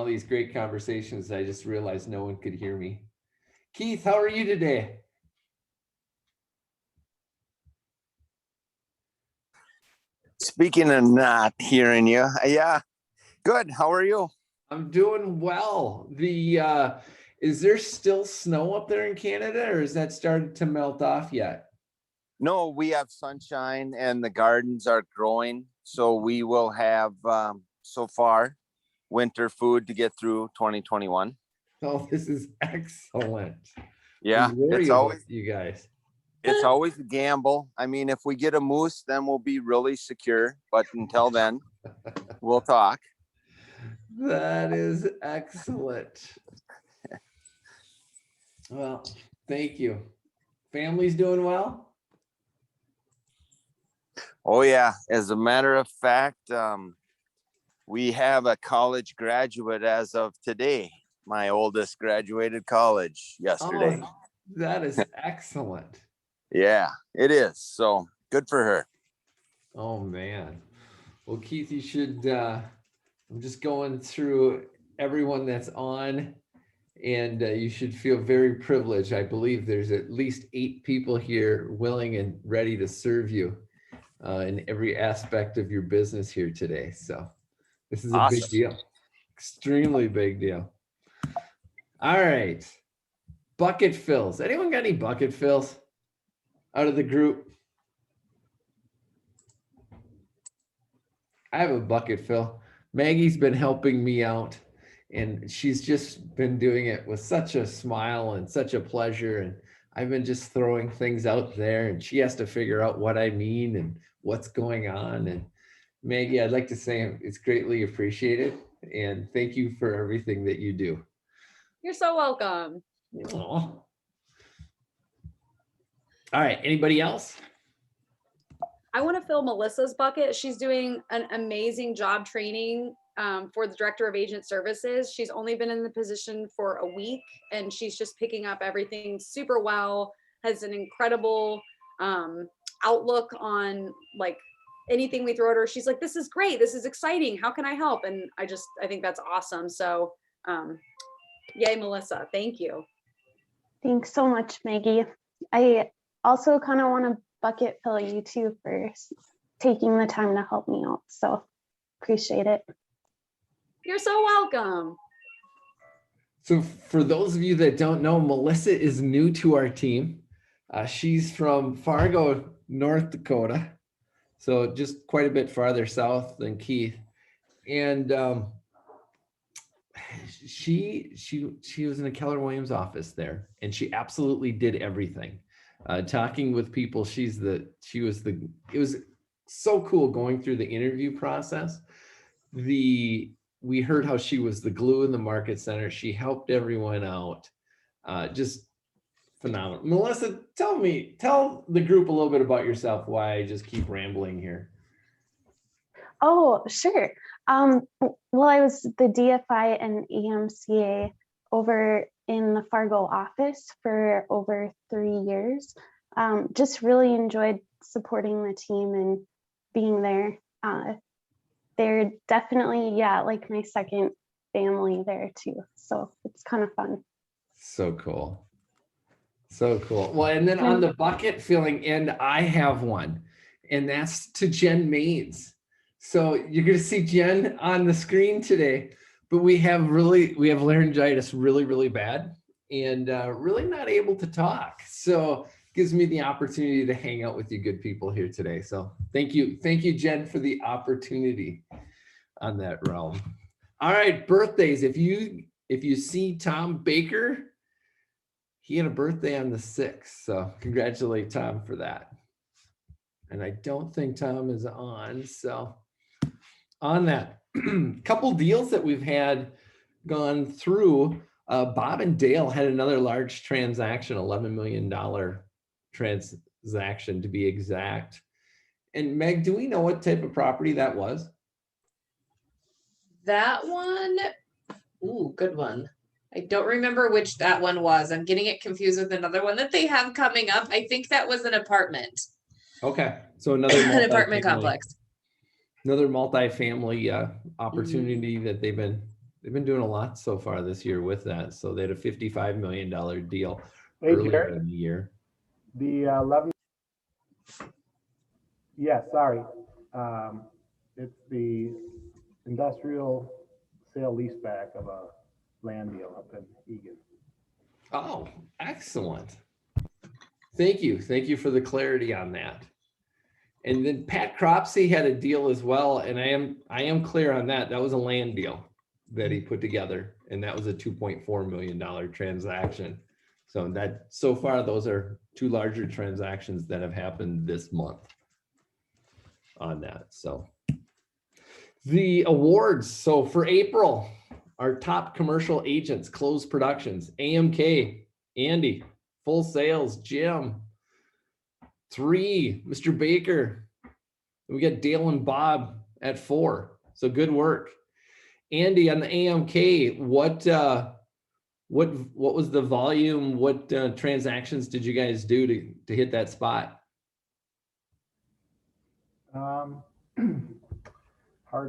all these great conversations. I just realized no one could hear me. Keith, how are you today? Speaking of not hearing you, yeah, good. How are you? I'm doing well. Is there still snow up there in Canada, or has that started to melt off yet? No, we have sunshine and the gardens are growing. So we will have, so far, winter food to get through 2021. Oh, this is excellent. I Yeah, worry about you guys. it's always a gamble. I mean, if we get a moose, then we'll be really secure. But until then, we'll talk. That is excellent. Well, thank you. Family's doing well? Oh, yeah. As a matter of fact, we have a college graduate as of today. My oldest graduated college yesterday. Oh, that is excellent. Yeah, it is. So good for her. Oh, man. Well, Keith, you should, I'm just going through everyone that's on, and you should feel very privileged. I believe there's at least 8 people here willing and ready to serve you in every aspect of your business here today. So this is a big Awesome. deal, extremely big deal. All right. Bucket fills. Anyone got any bucket fills out of the group? I have a bucket fill. Maggie's been helping me out, and she's just been doing it with such a smile and such a pleasure. And I've been just throwing things out there, and she has to figure out what I mean and what's going on. And Maggie, I'd like to say it's greatly appreciated, and thank you for everything that you do. You're so welcome. Aw. All right, anybody else? I want to fill Melissa's bucket. She's doing an amazing job training for the Director of Agent Services. She's only been in the position for a week, and she's just picking up everything super well, has an incredible outlook on like anything we throw at her. She's like, this is great. This is exciting. How can I help? And I think that's awesome. So yay, Melissa. Thank you. Thanks so much, Maggie. I also kind of want to bucket fill you too for taking the time to help me out. So appreciate it. You're so welcome. So for those of you that don't know, Melissa is new to our team. She's from Fargo, North Dakota. So just quite a bit farther south than Keith. And she was in a Keller Williams office there, and she absolutely did everything. Talking with people, it was so cool going through the interview process. We heard how she was the glue in the market center. She helped everyone out. Just phenomenal. Melissa, tell the group a little bit about yourself, why I just keep rambling here. Oh, sure. Well, I was the DFI and EMCA over in the Fargo office for over 3 years. Just really enjoyed supporting the team and being there. They're definitely, like my second family there too. So it's kind of fun. So cool. So cool. Well, and then on the bucket filling end, I have one, and that's to Jen Maines. So you're going to see Jen on the screen today, but we have laryngitis really, really bad, and really not able to talk. So it gives me the opportunity to hang out with you good people here today. So thank you, Jen, for the opportunity on that realm. All right, birthdays. If you see Tom Baker, he had a birthday on the 6th. So congratulate Tom for that. And I don't think Tom is on. So on that, couple deals that we've had gone through, Bob and Dale had another large transaction, $11 million transaction to be exact. And Meg, do we know what type of property that was? That one, ooh, good one. I don't remember which that one was. I'm getting it confused with another one that they have coming up. I think that was an apartment. Okay, so another an apartment complex. Another multifamily opportunity that they've been They've been doing a lot so far this year with that. So they had a $55 million deal Hey, earlier Jared, in the year. the 11, yeah, sorry. It's the industrial sale leaseback of a land deal up in Egan. Oh, excellent. Thank you. Thank you for the clarity on that. And then Pat Cropsey had a deal as well, and I am clear on that. That was a land deal that he put together, and that was a $2.4 million transaction. So far, those are two larger transactions that have happened this month on that. So the awards. So for April, our top commercial agents, Close Productions, AMK, Andy, Full Sales, Jim, 3, Mr. Baker. We got Dale and Bob at 4. So good work. Andy, on the AMK, what was the volume? What transactions did you guys do to hit that spot? Hard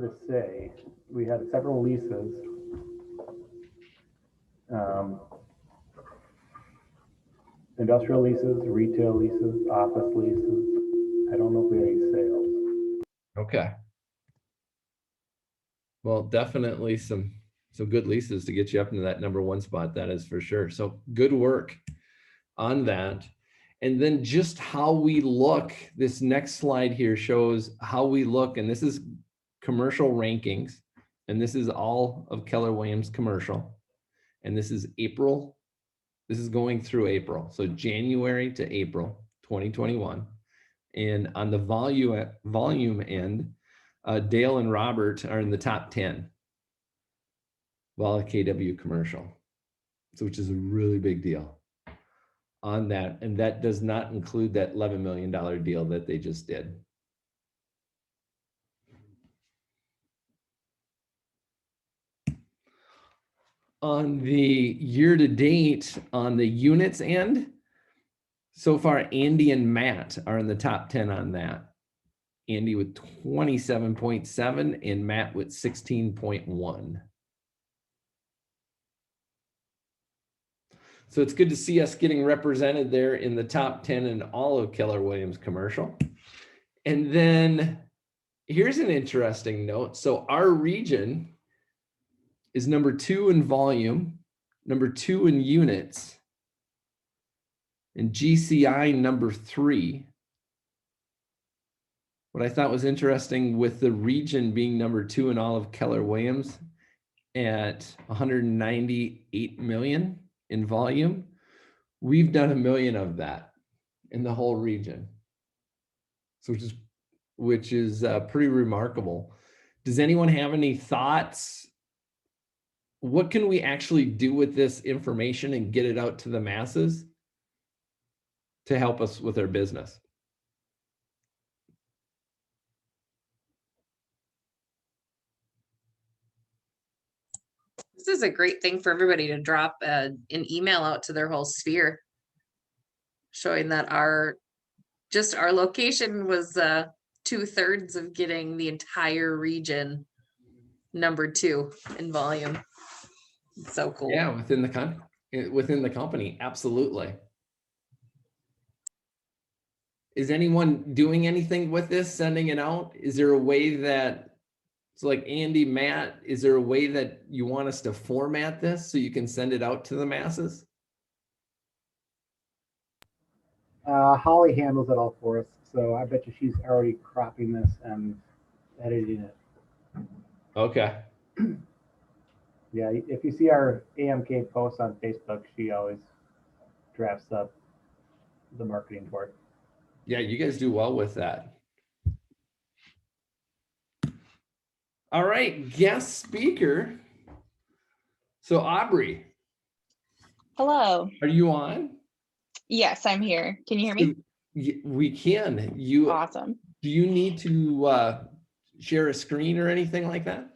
to say. We had several leases. Industrial leases, retail leases, office leases. I don't know if we had any sales. Okay. Well, definitely some good leases to get you up into that number 1 spot. That is for sure. So good work on that. And then just how we look, this next slide here shows how we look, and this is commercial rankings, and this is all of Keller Williams commercial. And this is April. This is going through April. So January to April 2021. And on the volume end, Dale and Robert are in the top 10. Vol KW commercial. So which is a really big deal on that. And that does not include that $11 million deal that they just did. On the year to date, on the units end, so far, Andy and Matt are in the top 10 on that. Andy with 27.7 and Matt with 16.1. So it's good to see us getting represented there in the top 10 in all of Keller Williams commercial. And then here's an interesting note. So our region is number 2 in volume, number 2 in units, and GCI number 3. What I thought was interesting with the region being number 2 in all of Keller Williams at 198 million in volume, we've done 1 million of that in the whole region. So which is pretty remarkable. Does anyone have any thoughts? What can we actually do with this information and get it out to the masses to help us with our business? This is a great thing for everybody to drop an email out to their whole sphere, showing that our location was 2/3 of getting the entire region number 2 in volume. It's so cool. Yeah, within the company, absolutely. Is anyone doing anything with this, sending it out? Is there a way that, so like Andy, Matt, is there a way that you want us to format this so you can send it out to the masses? Holly handles it all for us, so I bet you she's already cropping this and editing it. Okay. Yeah, if you see our AMK posts on Facebook, she always drafts up the marketing for it. Yeah, you guys do well with that. All right, guest speaker. So Aubrey, Hello. are you on? Yes, I'm here. Can you hear me? We can. Awesome. Do you need to share a screen or anything like that?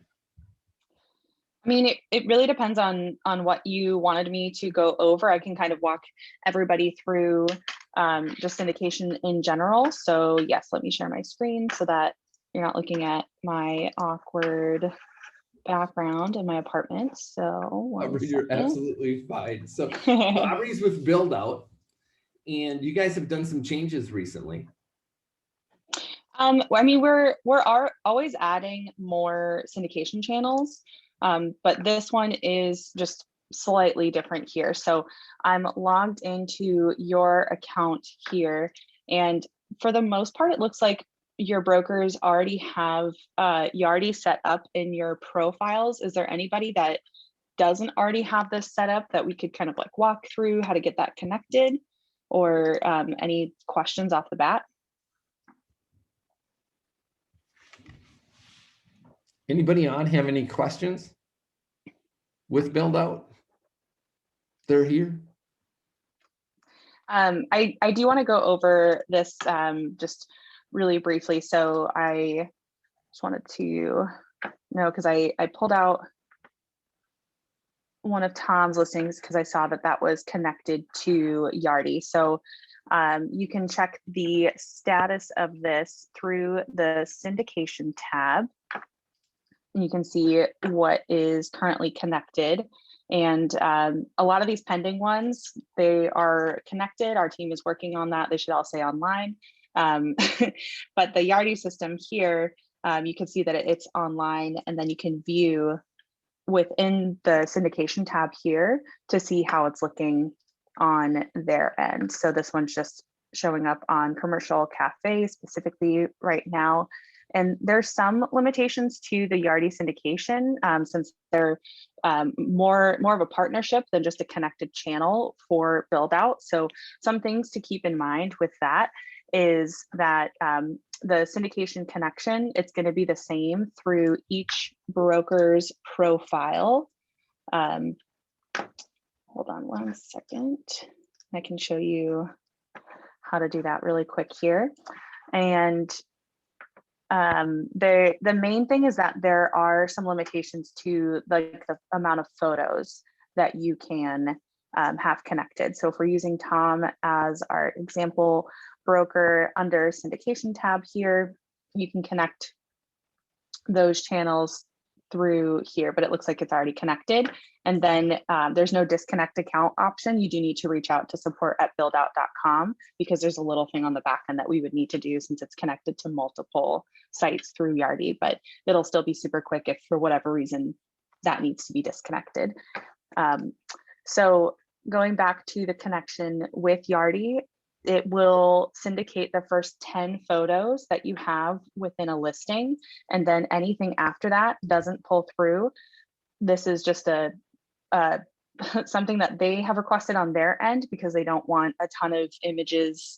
I mean, it really depends on what you wanted me to go over. I can kind of walk everybody through just syndication in general. So yes, let me share my screen so that you're not looking at my awkward background in my apartment. So one You're second. absolutely fine. So Aubrey's with Build Out, and you guys have done some changes recently. I mean, always adding more syndication channels, but this one is just slightly different here. So I'm logged into your account here, and for the most part, it looks like your brokers already have Yardi set up in your profiles. Is there anybody that doesn't already have this set up that we could kind of like walk through how to get that connected, or any questions off the bat? Anybody on have any questions with Build Out? They're here. I do want to go over this just really briefly. So I just wanted to know, because I pulled out one of Tom's listings because I saw that that was connected to Yardi. So you can check the status of this through the syndication tab. And you can see what is currently connected. And a lot of these pending ones, they are connected. Our team is working on that. They should all say online. But the Yardi system here, you can see that it's online, and then you can view within the syndication tab here to see how it's looking on their end. So this one's just showing up on Commercial Cafe specifically right now. And there's some limitations to the Yardi syndication since they're more of a partnership than just a connected channel for Build Out. So some things to keep in mind with that is that the syndication connection, it's going to be the same through each broker's profile. Hold on one second. I can show you how to do that really quick here. And the main thing is that there are some limitations to like the amount of photos that you can have connected. So if we're using Tom as our example broker under syndication tab here, you can connect those channels through here, but it looks like it's already connected. And then there's no disconnect account option. You do need to reach out to support@buildout.com because there's a little thing on the back end that we would need to do since it's connected to multiple sites through Yardi, but it'll still be super quick if for whatever reason that needs to be disconnected. So going back to the connection with Yardi, it will syndicate the first 10 photos that you have within a listing, and then anything after that doesn't pull through. This is just a something that they have requested on their end because they don't want a ton of images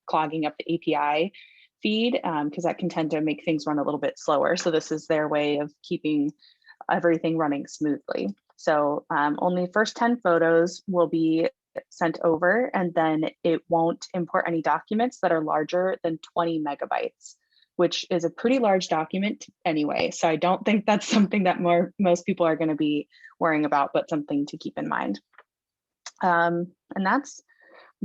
clogging up the API feed because that can tend to make things run a little bit slower. So this is their way of keeping everything running smoothly. So only first 10 photos will be sent over, and then it won't import any documents that are larger than 20 megabytes, which is a pretty large document anyway. So I don't think that's something that most people are going to be worrying about, but something to keep in mind. And that's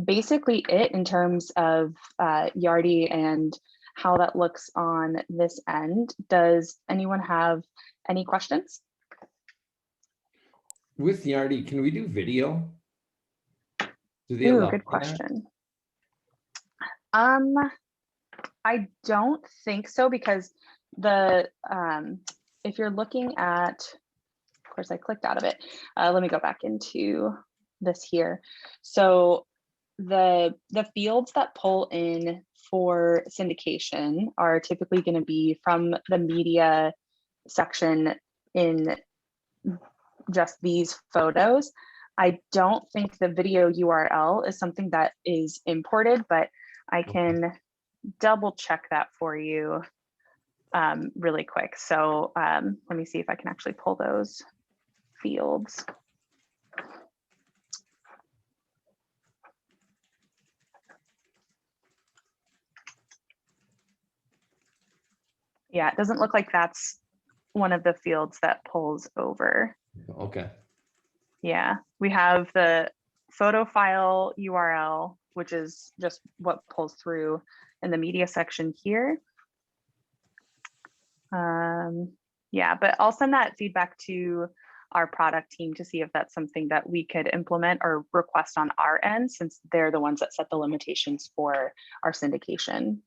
basically it in terms of Yardi and how that looks on this end. Does anyone have any questions? With Yardi, can we do video? Do they Ooh, allow good that? question. I don't think so because the if you're looking at, of course, I clicked out of it. Let me go back into this here. So the fields that pull in for syndication are typically going to be from the media section in just these photos. I don't think the video URL is something that is imported, but I can double check that for you really quick. So let me see if I can actually pull those fields. Yeah, it doesn't look like that's one of the fields that pulls over. Okay. Yeah, we have the photo file URL, which is just what pulls through in the media section here. Yeah, but I'll send that feedback to our product team to see if that's something that we could implement or request on our end, since they're the ones that set the limitations for our syndication.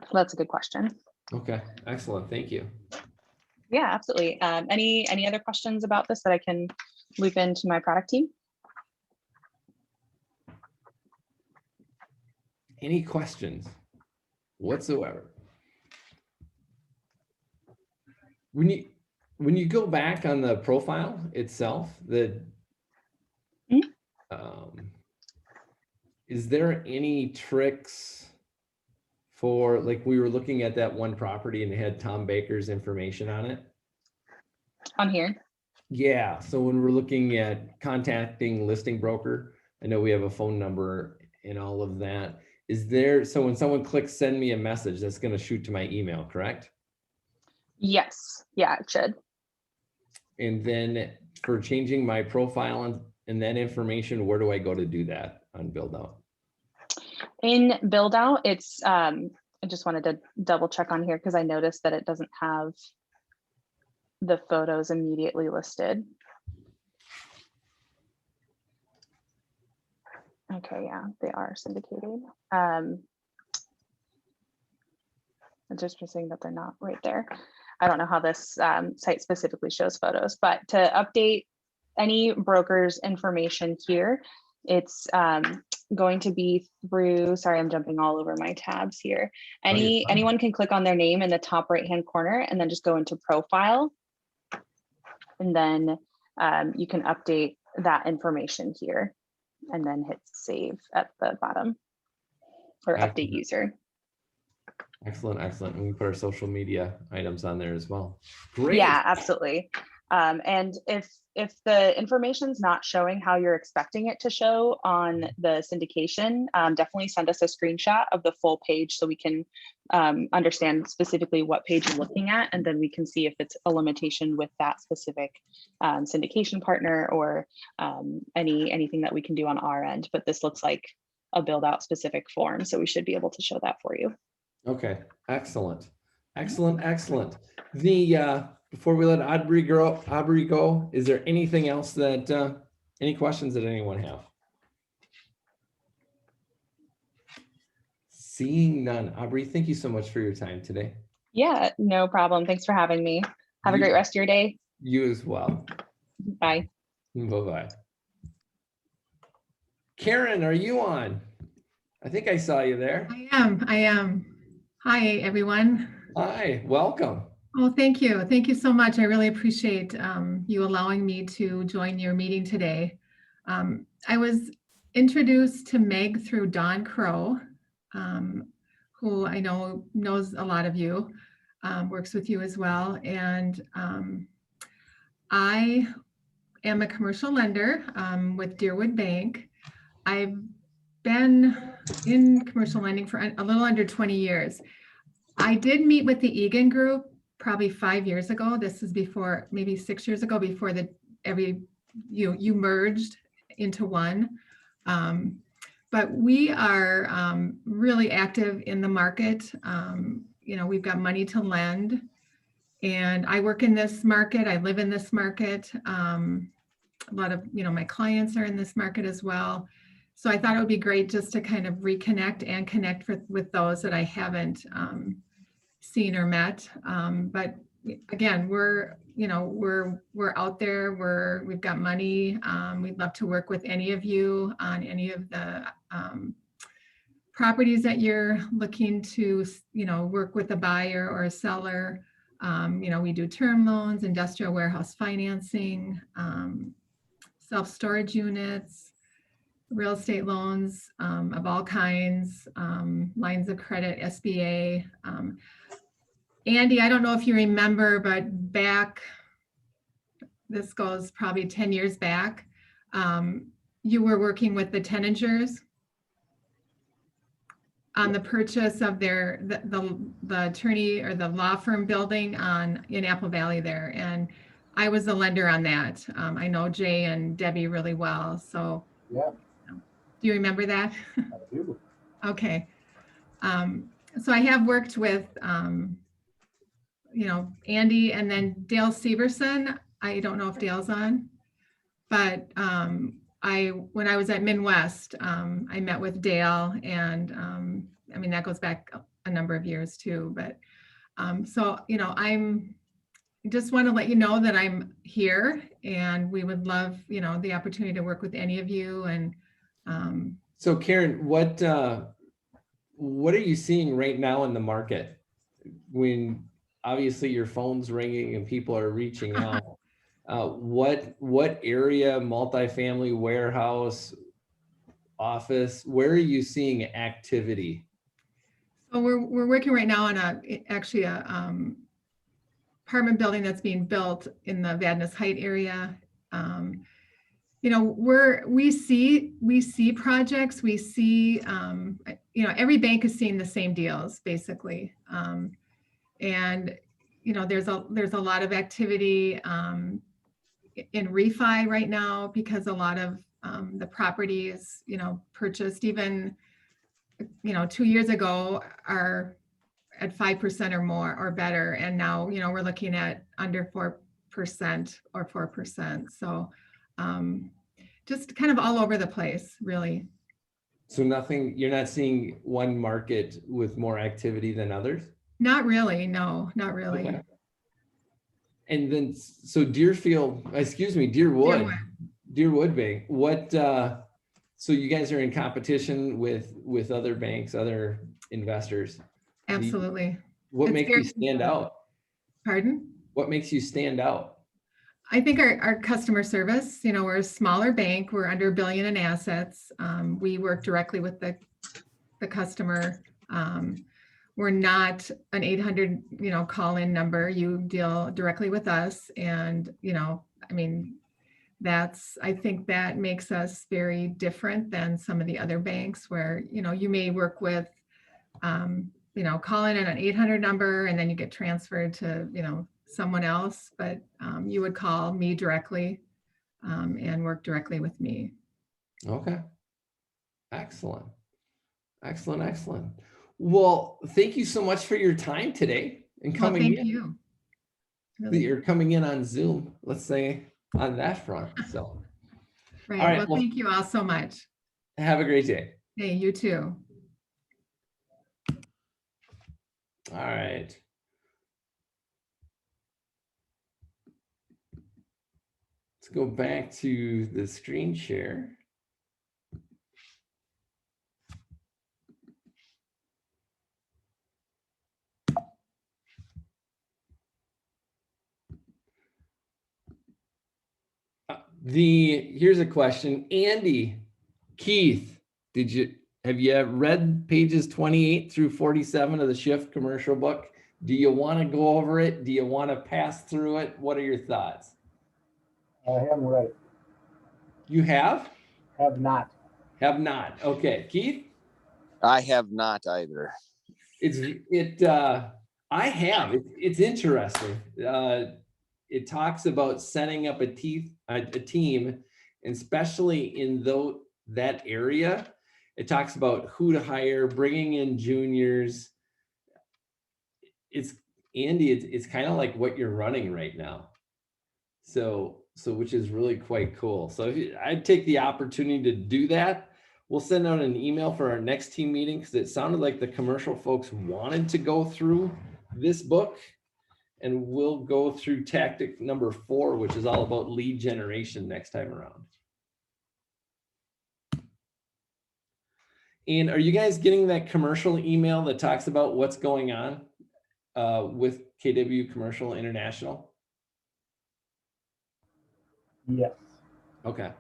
So that's a good question. Okay, excellent. Thank you. Yeah, absolutely. Any other questions about this that I can loop into my product team? Any questions whatsoever? When you go back on the profile itself, Mhm. Is there any tricks for, like, we were looking at that one property and it had Tom Baker's information on it? On here? Yeah, so when we're looking at contacting listing broker, I know we have a phone number and all of that. Is there, so when someone clicks send me a message, that's going to shoot to my email, correct? Yes. Yeah, it should. And then for changing my profile and that information, where do I go to do that on Build Out? In build out, it's I just wanted to double check on here because I noticed that it doesn't have the photos immediately listed. Okay, yeah, they are syndicated. I'm just missing that they're not right there. I don't know how this site specifically shows photos, but to update any broker's information here, it's going to be through, sorry, I'm jumping all over my tabs here. you're fine. Anyone can click on their name in the top right-hand corner and then just go into profile. And then you can update that information here and then hit save at the bottom or update user. Excellent, excellent. And we can put our social media items on there as well. Great. Yeah, absolutely. And if the information's not showing how you're expecting it to show on the syndication, definitely send us a screenshot of the full page so we can understand specifically what page you're looking at, and then we can see if it's a limitation with that specific syndication partner or anything that we can do on our end. But this looks like a build out specific form, so we should be able to show that for you. Okay, excellent, excellent, excellent. Before we let Aubrey go, is there anything else that, any questions that anyone have? Seeing none. Aubrey, thank you so much for your time today. Yeah, no problem. Thanks for having me. Have a great rest of your day. You as well. Bye. Bye-bye. Karen, are you on? I think I saw you there. I am. Hi, everyone. Hi, welcome. Oh, thank you. Thank you so much. I really appreciate you allowing me to join your meeting today. I was introduced to Meg through Don Crow, who I know knows a lot of you, works with you as well. And I am a commercial lender with Deerwood Bank. I've been in commercial lending for a little under 20 years. I did meet with the Egan Group probably 5 years ago. This is before, maybe 6 years ago, before you merged into one. But we are really active in the market. We've got money to lend, and I work in this market. I live in this market. A lot of my clients are in this market as well. So I thought it would be great just to kind of reconnect and connect with those that I haven't seen or met. But again, we're out there. We've got money. We'd love to work with any of you on any of the properties that you're looking to, work with a buyer or a seller. We do term loans, industrial warehouse financing, self-storage units, real estate loans of all kinds, lines of credit, SBA. Andy, I don't know if you remember, but this goes probably 10 years back, you were working with the Teningers on the purchase of the attorney or the law firm building in Apple Valley there. And I was the lender on that. I know Jay and Debbie really well. So Yeah, do you remember that? I do. Okay. So I have worked with you know, Andy and then Dale Severson. I don't know if Dale's on, but when I was at Midwest, I met with Dale, and I mean, that goes back a number of years too, but so, you know, just want to let you know that I'm here, and we would love, you know, the opportunity to work with any of you. And So Karen, what are you seeing right now in the market when obviously your phone's ringing and people are reaching out? What area, multifamily, warehouse, office, where are you seeing activity? so we're working right now on actually a apartment building that's being built in the Vadnais Height area. You know, we see projects, we see, you know, every bank is seeing the same deals basically. And, you know, there's a lot of activity in refi right now, because a lot of the properties, you know, purchased even, you know, 2 years ago are at 5% or more or better. And now, you know, we're looking at under 4% or 4%. So just kind of all over the place, really. So you're not seeing one market with more activity than others? Not really, no, not really. Okay. And then, so Deerwood Bank, so you guys are in competition with other banks, other investors. Absolutely. What It's makes very you stand out? Pardon? What makes you stand out? I think our customer service, you know, we're a smaller bank, we're under $1 billion in assets. We work directly with the customer. We're not an 800, you know, call-in number. You deal directly with us. And, you know, I mean, I think that makes us very different than some of the other banks where, you know, you may work with, you know, call in an 800 number and then you get transferred to, you know, someone else, but you would call me directly and work directly with me. Okay. Excellent. Excellent. Excellent. Well, thank you so much for your time today and Well, coming thank in. you. Really. You're coming in on Zoom, let's say, on that front. So, Right. all right. Well, thank you all so much. Have a great day. Hey, you too. All right. Let's go back to the screen share. Here's a question. Andy, Keith, have you read pages 28 through 47 of the Shift commercial book? Do you want to go over it? Do you want to pass through it? What are your thoughts? I haven't read it. You have? Have not. Have not. Okay. Keith? I have not either. I have. It's interesting. It talks about setting up a team, and especially in that area. It talks about who to hire, bringing in juniors. It's kind of like what you're running right now. So which is really quite cool. So I'd take the opportunity to do that. We'll send out an email for our next team meeting because it sounded like the commercial folks wanted to go through this book. And we'll go through tactic number 4, which is all about lead generation next time around. And are you guys getting that commercial email that talks about what's going on with KW Commercial International? Yes. Okay.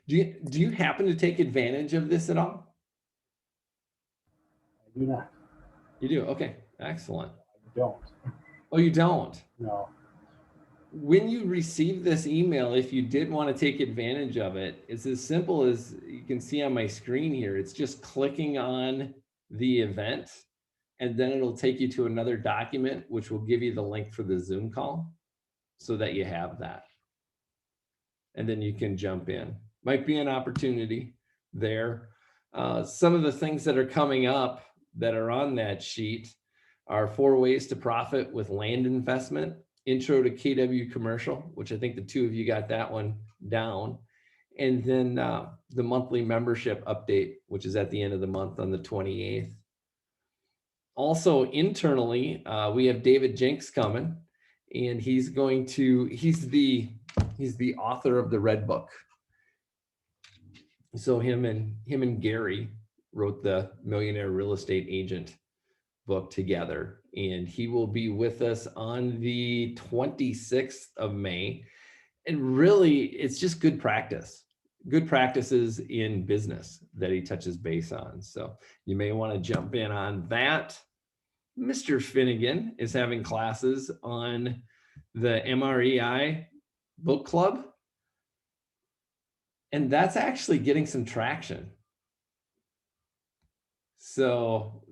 Do you happen to take advantage of this at all? I do not. You do? Okay. Excellent. I don't. Oh, you don't? No. When you receive this email, if you did want to take advantage of it, it's as simple as you can see on my screen here. It's just clicking on the event, and then it'll take you to another document, which will give you the link for the Zoom call so that you have that. And then you can jump in. Might be an opportunity there. Some of the things that are coming up that are on that sheet our 4 ways to profit with land investment, intro to KW commercial, which I think the 2 of you got that one down. And then the monthly membership update, which is at the end of the month on the 28th. Also internally, we have David Jenks coming, and he's the author of the Red Book. So him and Gary wrote the Millionaire Real Estate Agent book together, and he will be with us on the 26th of May. And really, it's just good practices in business that he touches base on. So you may want to jump in on that. Mr. Finnegan is having classes on the MREI book club. And that's actually getting some traction. So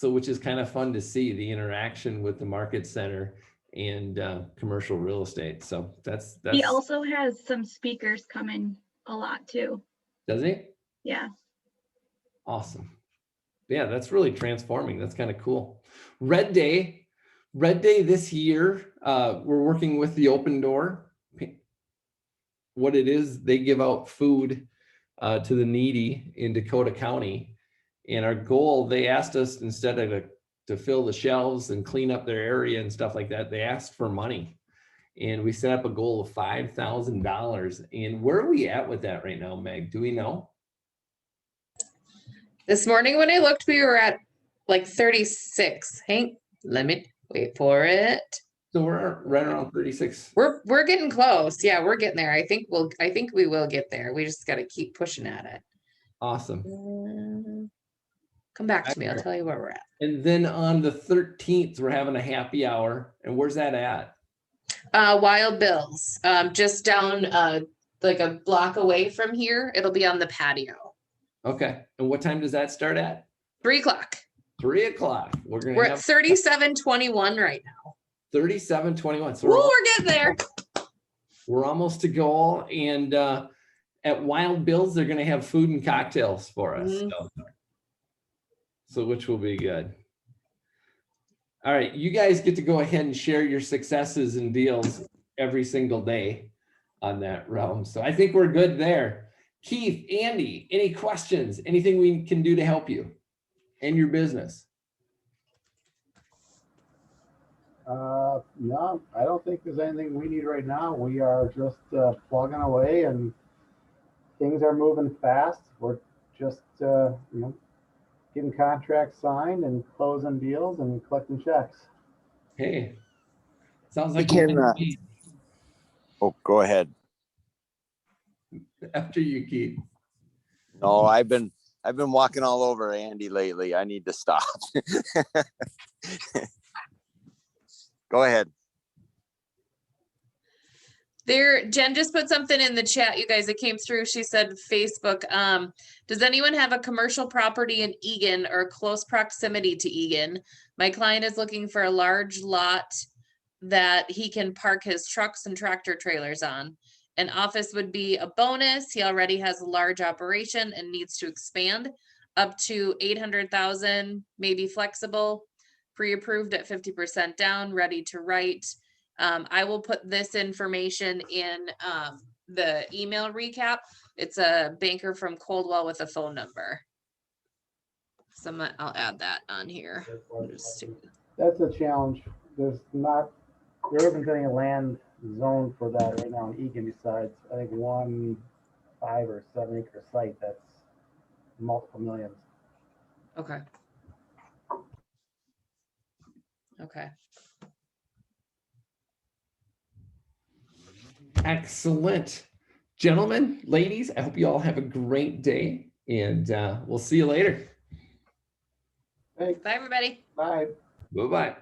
which is kind of fun to see, the interaction with the market center and commercial real estate. So that's He also has some speakers coming a lot too. Does he? Yeah. Awesome. Yeah, that's really transforming. That's kind of cool. Red Day this year, we're working with the Open Door. What it is, they give out food to the needy in Dakota County. And our goal, they asked us, instead of to fill the shelves and clean up their area and stuff like that, they asked for money. And we set up a goal of $5,000. And where are we at with that right now, Meg? Do we know? This morning when I looked, we were at like 36. Hank, let me wait for it. So we're right around 36. We're getting close. Yeah, we're getting there. I think we will get there. We just got to keep pushing at it. Awesome. Come back to me. I'll tell you where we're at. And then on the 13th, we're having a happy hour. And where's that at? Wild Bill's, just down like a block away from here. It'll be on the patio. Okay. And what time does that start at? 3 o'clock. 3 o'clock. We're at 3721 right now. 3721. So Ooh, we're getting there. We're almost to goal. And at Wild Bill's, they're going to have food and cocktails for us. So which will be good. All right, you guys get to go ahead and share your successes and deals every single day on that realm. So I think we're good there. Keith, Andy, any questions? Anything we can do to help you and your business? No, I don't think there's anything we need right now. We are just plugging away, and things are moving fast. We're just getting contracts signed and closing deals and collecting checks. Hey, sounds like Oh, go ahead. After you, Keith. No, I've been walking all over Andy lately. I need to stop. Go ahead. Jen just put something in the chat, you guys, that came through. She said Facebook. Does anyone have a commercial property in Eagan or close proximity to Eagan? My client is looking for a large lot that he can park his trucks and tractor trailers on. An office would be a bonus. He already has a large operation and needs to expand up to 800,000, maybe flexible, pre-approved at 50% down, ready to write. I will put this information in the email recap. It's a banker from Coldwell with a phone number. So I'll add that on here. That's a challenge. There isn't any land zone for that right now in Eagan besides, I think, 1 5 or 7 acre site that's multiple millions. Okay. Okay. Excellent. Gentlemen, ladies, I hope you all have a great day, and we'll see you later. Hey, Bye, everybody. bye. Bye-bye.